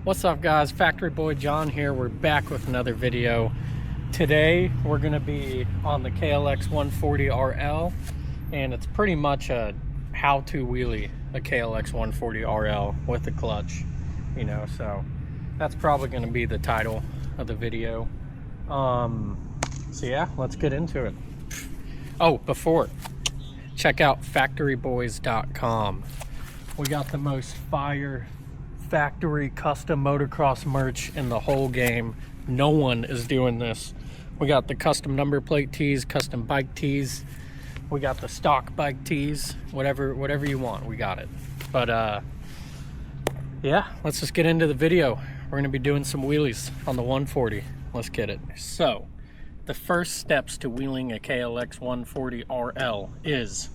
What's up guys, Factory Boy John here. We're back with another video. Today we're going to be on the KLX140RL, and it's pretty much a how-to wheelie, a KLX140RL with a clutch, you know, so that's probably going to be the title of the video. So yeah, let's get into it. Oh, before, check out factoryboys.com. We got the most fire factory custom motocross merch in the whole game. No one is doing this. We got the custom number plate tees, custom bike tees, we got the stock bike tees, whatever you want, we got it. But yeah, let's just get into the video. We're gonna be doing some wheelies on the 140. Let's get it. So the first steps to wheeling a KLX140RL is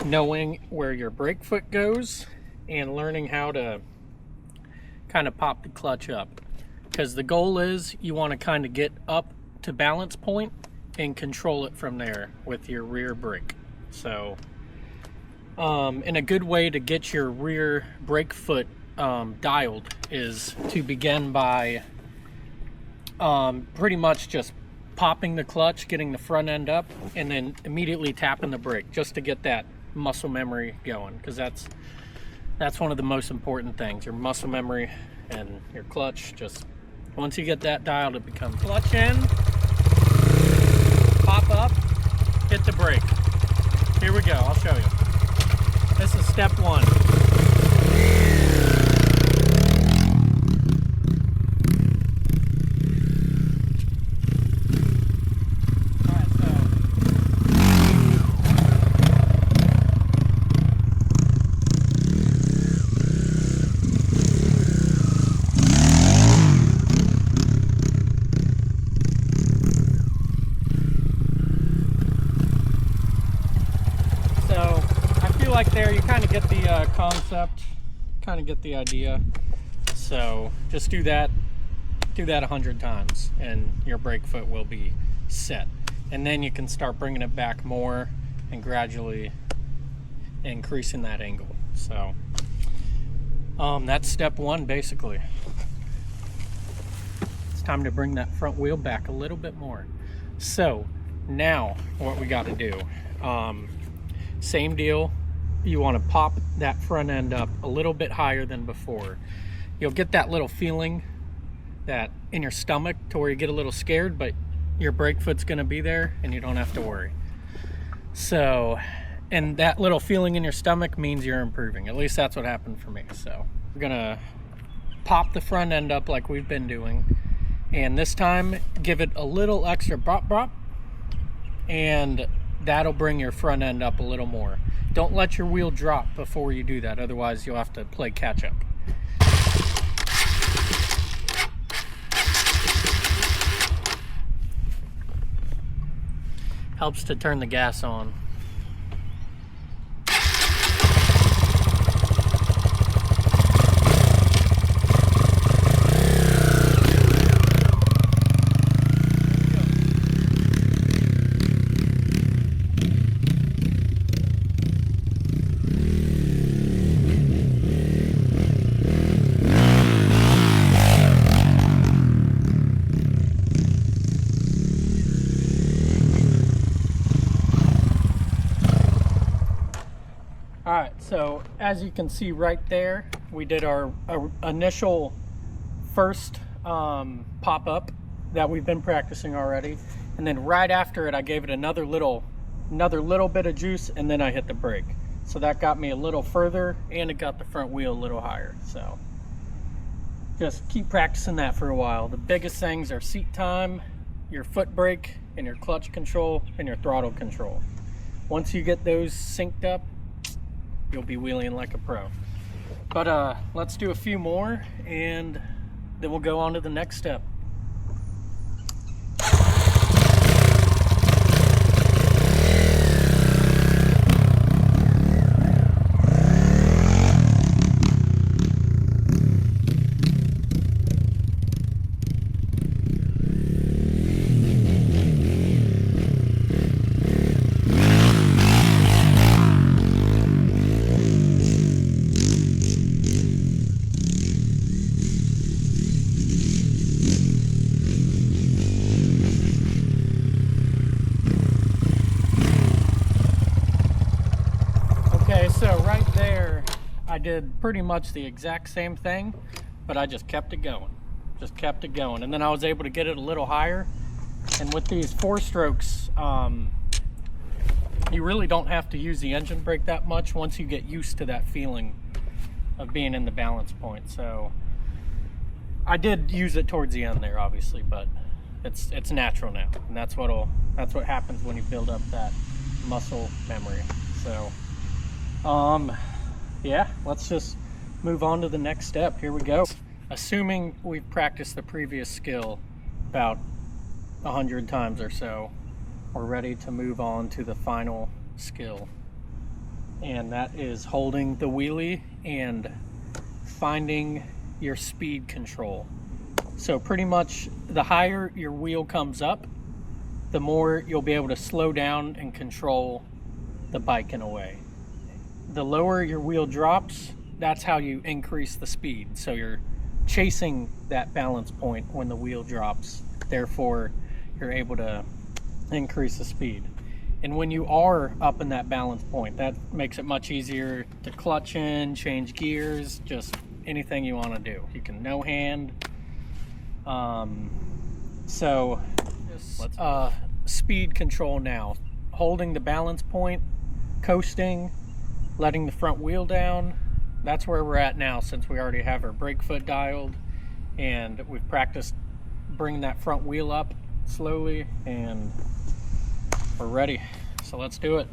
knowing where your brake foot goes and learning how to kind of pop the clutch up, because the goal is you want to kind of get up to balance point and control it from there with your rear brake. So and a good way to get your rear brake foot dialed is to begin by pretty much just popping the clutch, getting the front end up, and then immediately tapping the brake just to get that muscle memory going, because that's one of the most important things, your muscle memory and your clutch. Just once you get that dialed, it becomes clutch in, pop up, hit the brake. Here we go, I'll show you. This is step one. Like there, you kind of get the concept, kind of get the idea. So just do that 100 times and your brake foot will be set, and then you can start bringing it back more and gradually increasing that angle. So that's step one basically. It's time to bring that front wheel back a little bit more. So now what we got to do, same deal. You want to pop that front end up a little bit higher than before. You'll get that little feeling that in your stomach to where you get a little scared, but your brake foot's going to be there and you don't have to worry. So, and that little feeling in your stomach means you're improving. At least that's what happened for me. So we're going to pop the front end up like we've been doing, and this time give it a little extra bop bop, and that'll bring your front end up a little more. Don't let your wheel drop before you do that, otherwise you'll have to play catch up. Helps to turn the gas on. Alright, so as you can see right there, we did our initial first pop-up that we've been practicing already, and then right after it I gave it another little bit of juice, and then I hit the brake. So that got me a little further, and it got the front wheel a little higher. So just keep practicing that for a while. The biggest things are seat time, your foot brake, and your clutch control, and your throttle control. Once you get those synced up, you'll be wheeling like a pro. But let's do a few more and then we'll go on to the next step. did pretty much the exact same thing, but I just kept it going. And then I was able to get it a little higher. And with these 4-strokes, you really don't have to use the engine brake that much once you get used to that feeling of being in the balance point. So I did use it towards the end there, obviously, but it's natural now, and that's what happens when you build up that muscle memory. So yeah, let's just move on to the next step. Here we go. Assuming we've practiced the previous skill about 100 times or so, we're ready to move on to the final skill, and that is holding the wheelie and finding your speed control. So pretty much the higher your wheel comes up, the more you'll be able to slow down and control the bike in a way. The lower your wheel drops, that's how you increase the speed. So you're chasing that balance point when the wheel drops, therefore you're able to increase the speed. And when you are up in that balance point, that makes it much easier to clutch in, change gears, just anything you want to do. You can no hand. So speed control now, holding the balance point, coasting, letting the front wheel down. That's where we're at now, since we already have our brake foot dialed and we've practiced bringing that front wheel up slowly, and we're ready. So let's do it.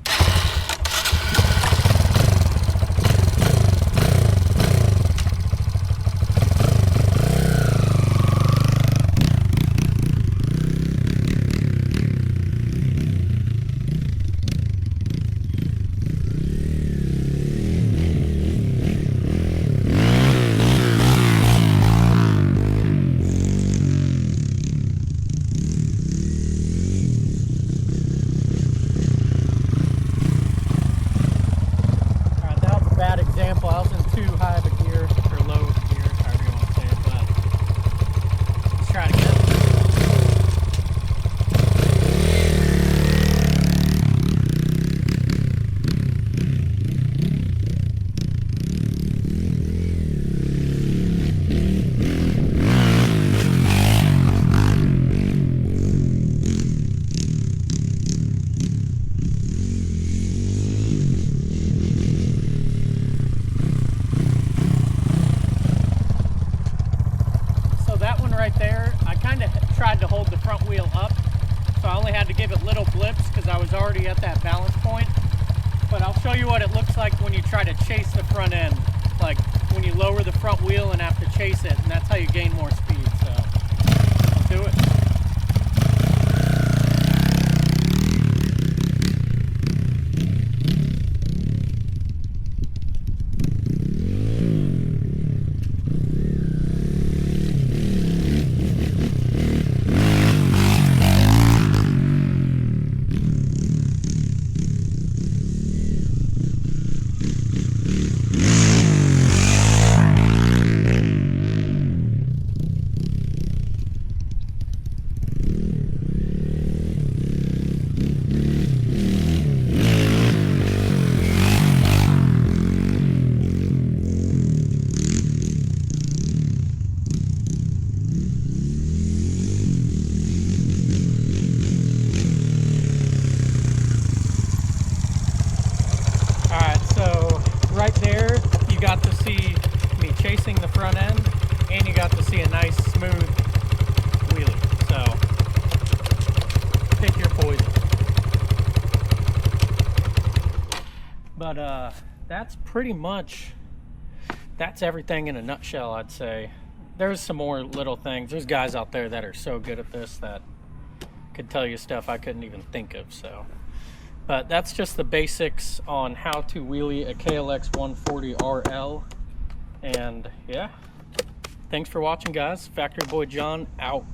Example, I was in too high of a gear, or low of a gear, however you want to say it, but let's try it again. Right there, I kind of tried to hold the front wheel up, so I only had to give it little blips because I was already at that balance point. But I'll show you what it looks like when you try to chase the front end, like when you lower the front wheel and have to chase it, and that's how you gain more speed. So let's do it. Right there, you got to see me chasing the front end, and you got to see a nice smooth wheelie. So pick your poison. But that's pretty much, that's everything in a nutshell, I'd say. There's some more little things. There's guys out there that are so good at this that could tell you stuff I couldn't even think of. So, but that's just the basics on how to wheelie a KLX140RL. And yeah, thanks for watching, guys. Factory Boy John out.